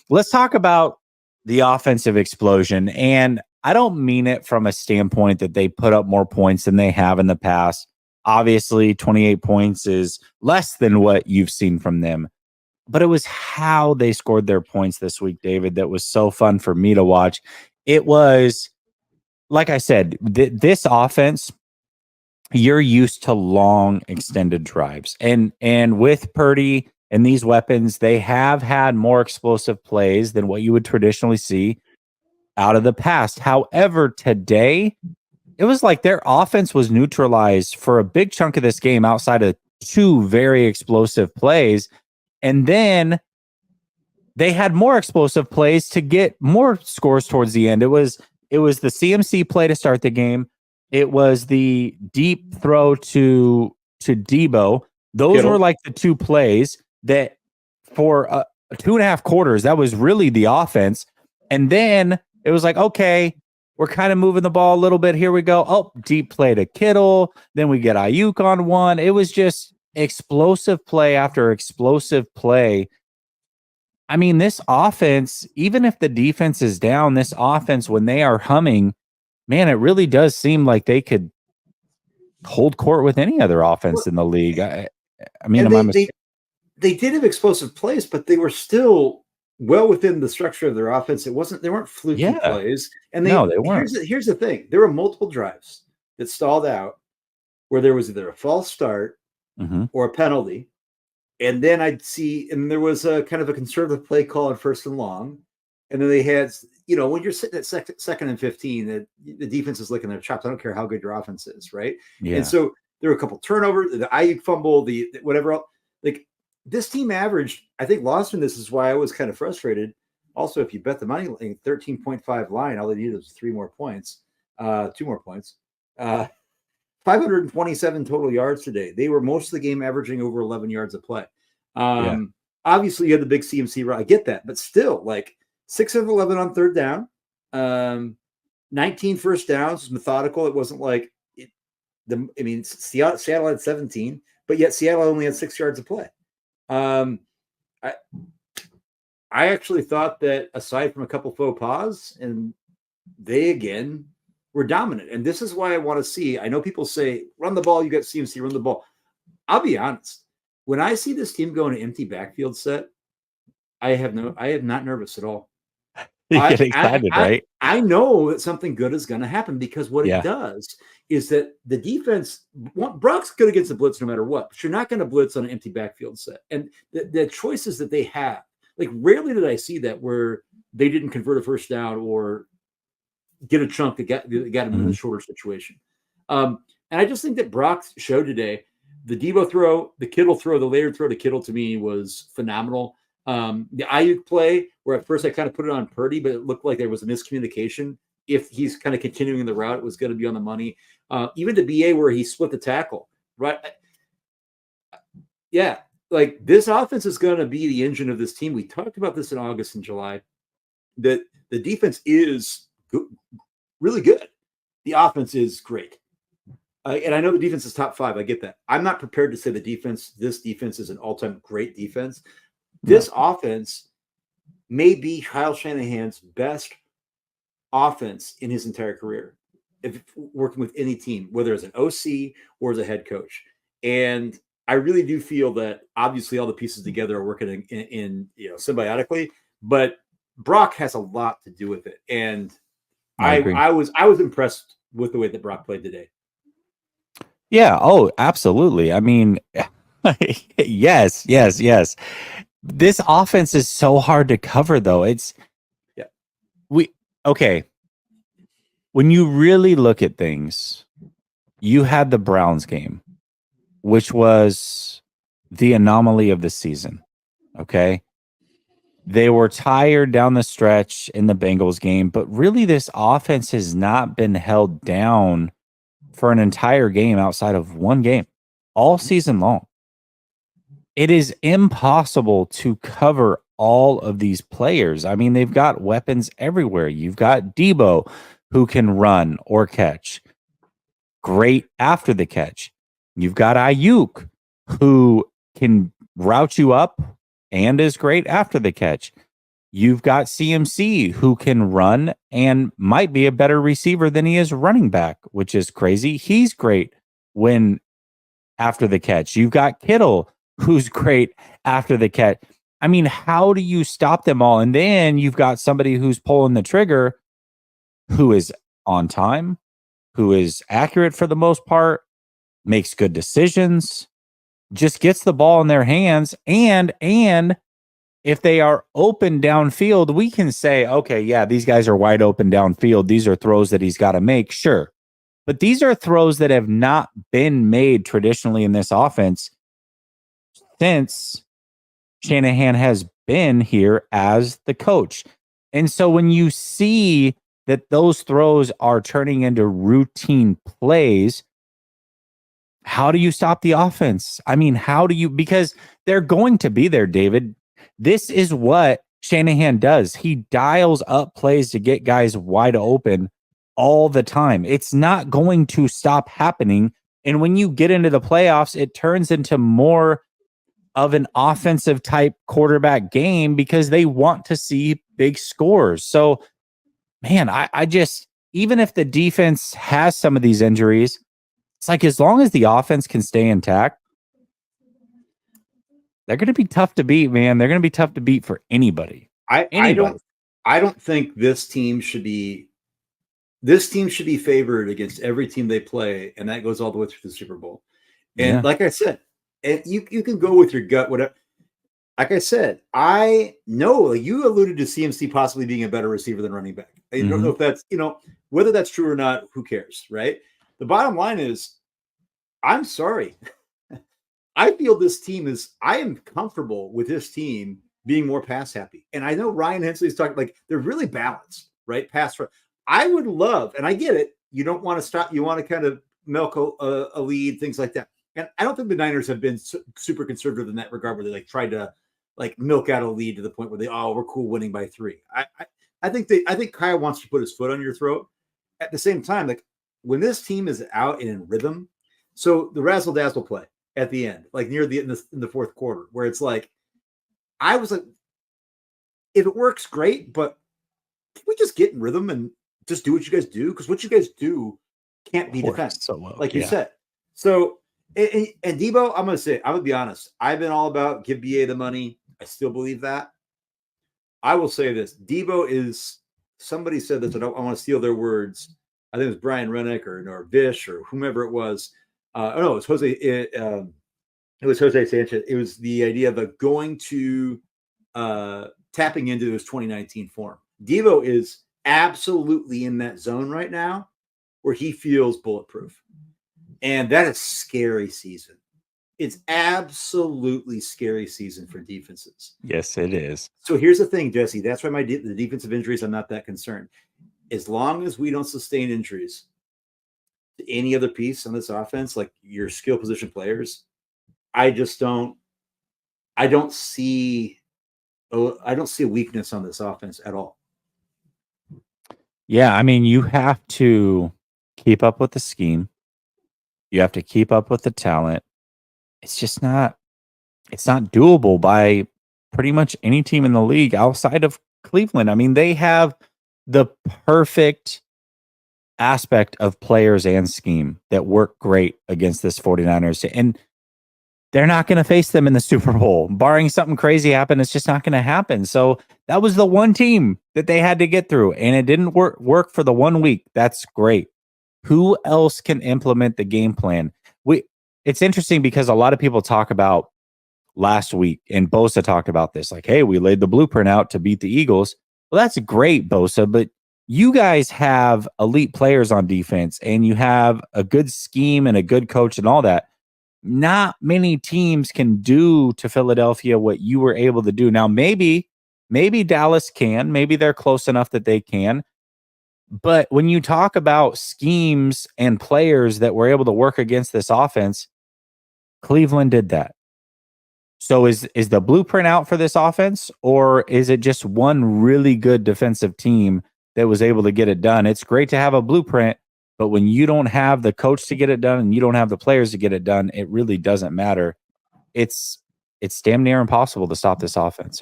let's talk about the offensive explosion. And I don't mean it from a standpoint that they put up more points than they have in the past. Obviously, 28 points is less than what you've seen from them. But it was how they scored their points this week, David, that was so fun for me to watch. It was, like I said, this offense, you're used to long extended drives. And with Purdy and these weapons, they have had more explosive plays than what you would traditionally see out of the past. However, today, it was like their offense was neutralized for a big chunk of this game outside of two very explosive plays. And then they had more explosive plays to get more scores towards the end. It was the CMC play to start the game. It was the deep throw to Debo. Those were like the two plays that for 2.5 quarters, that was really the offense. And then it was like, okay, we're kind of moving the ball a little bit. Here we go. Oh, deep play to Kittle. Then we get Ayuk on one. It was just explosive play after explosive play. I mean, this offense, even if the defense is down, this offense, when they are humming, man, it really does seem like they could hold court with any other offense in the league. I mean, they did have explosive plays, but they were still well within the structure of their offense. They weren't fluky plays. And they weren't. Here's the thing. There were multiple drives that stalled out where there was either a false start or a penalty. And then and there was a kind of a conservative play call on 1st and long. And then they had, when you're sitting at second and 15, the defense is licking their chops. I don't care how good your offense is, right? Yeah. And so there were a couple turnovers, the Ayuk fumble, the whatever else. Like this team averaged, I think Lawson, this is why I was kind of frustrated. Also, if you bet the money, 13.5 line, all they needed was 2 more points. 527 total yards today. They were most of the game averaging over 11 yards a play. Obviously, you had the big CMC run. I get that. But still, like 6 of 11 on third down, 19 first downs was methodical. It wasn't like Seattle had 17, but yet Seattle only had 6 yards of play. I actually thought that aside from a couple faux pas, and they again were dominant. And this is why I want to see. I know people say, run the ball, you got CMC, run the ball. I'll be honest. When I see this team go in an empty backfield set, I am not nervous at all. You get excited, right? I know that something good is going to happen because what it does is that the defense, Brock's good against the blitz no matter what, but you're not going to blitz on an empty backfield set. And the choices that they have, like rarely did I see that where they didn't convert a first down or get a chunk that got him in a shorter situation. And I just think that Brock showed today, the Debo throw, the Kittle throw, the later throw to Kittle to me was phenomenal. The Ayuk play, where at first I kind of put it on Purdy, but it looked like there was a miscommunication. If he's kind of continuing the route, it was going to be on the money. Even the BA where he split the tackle, right? Yeah, like this offense is going to be the engine of this team. We talked about this in August and July, that the defense is good, really good. The offense is great. And I know the defense is top 5. I get that. I'm not prepared to say this defense is an all-time great defense. This offense may be Kyle Shanahan's best offense in his entire career, if working with any team, whether as an OC or as a head coach. And I really do feel that obviously all the pieces together are working in symbiotically, but Brock has a lot to do with it. And I was impressed with the way that Brock played today. Yeah. Oh, absolutely. I mean, yes. This offense is so hard to cover, though. When you really look at things, you had the Browns game, which was the anomaly of the season. Okay. They were tired down the stretch in the Bengals game, but really this offense has not been held down for an entire game outside of one game all season long. It is impossible to cover all of these players. I mean, they've got weapons everywhere. You've got Debo, who can run or catch. Great after the catch. You've got Ayuk, who can route you up and is great after the catch. You've got CMC who can run and might be a better receiver than he is running back, which is crazy. He's great when after the catch. You've got Kittle who's great after the catch. I mean, how do you stop them all? And then you've got somebody who's pulling the trigger who is on time, who is accurate for the most part, makes good decisions, just gets the ball in their hands. And if they are open downfield, we can say, okay, yeah, these guys are wide open downfield. These are throws that he's got to make. Sure. But these are throws that have not been made traditionally in this offense since Shanahan has been here as the coach. And so when you see that those throws are turning into routine plays, how do you stop the offense? I mean, how do you, because they're going to be there, David. This is what Shanahan does. He dials up plays to get guys wide open all the time. It's not going to stop happening. And when you get into the playoffs, it turns into more of an offensive type quarterback game because they want to see big scores. So, man, I just, even if the defense has some of these injuries, it's like as long as the offense can stay intact, they're going to be tough to beat, man. They're going to be tough to beat for anybody. I don't think this team should be favored against every team they play, and that goes all the way through the Super Bowl. And like I said, and you can go with your gut, whatever. Like I said, I know you alluded to CMC possibly being a better receiver than running back. I don't know if that's, whether that's true or not, who cares, right? The bottom line is, I'm sorry. I feel I am comfortable with this team being more pass happy. And I know Ryan Hensley's talking, like, they're really balanced, right? I would love, and I get it, you don't want to stop, you want to kind of milk a lead, things like that. And I don't think the Niners have been super conservative in that regard, where they tried to milk out a lead to the point where we're cool winning by 3. I think Kyle wants to put his foot on your throat. At the same time, when this team is out and in rhythm, so the razzle dazzle play at the end, near in the fourth quarter, where it's I was like, if it works, great, but can we just get in rhythm and just do what you guys do? Because what you guys do can't be defended, so well, you said. So, and Debo, I'm going to be honest. I've been all about give BA the money. I still believe that. I will say this. Debo is, somebody said this, I want to steal their words. I think it was Brian Rennick or Vish or whomever it was. It was Jose. It was Jose Sanchez. It was the idea of going to tapping into his 2019 form. Devo is absolutely in that zone right now where he feels bulletproof. And that is scary season. It's absolutely scary season for defenses. Yes, it is. So here's the thing, Jesse. That's why the defensive injuries, I'm not that concerned. As long as we don't sustain injuries to any other piece on this offense, like your skill position players, I don't see a weakness on this offense at all. Yeah, I mean, you have to keep up with the scheme. You have to keep up with the talent. It's not doable by pretty much any team in the league outside of Cleveland. I mean, they have the perfect aspect of players and scheme that work great against this 49ers. And they're not going to face them in the Super Bowl. Barring something crazy happen, it's just not going to happen. So that was the one team that they had to get through, and it didn't work for the 1 week. That's great. Who else can implement the game plan? It's interesting because a lot of people talk about last week, and Bosa talked about this, like, hey, we laid the blueprint out to beat the Eagles. Well, that's great, Bosa, but you guys have elite players on defense, and you have a good scheme and a good coach and all that. Not many teams can do to Philadelphia what you were able to do. Now, maybe Dallas can. Maybe they're close enough that they can. But when you talk about schemes and players that were able to work against this offense, Cleveland did that. So is the blueprint out for this offense, or is it just one really good defensive team that was able to get it done? It's great to have a blueprint, but when you don't have the coach to get it done and you don't have the players to get it done, it really doesn't matter. It's damn near impossible to stop this offense.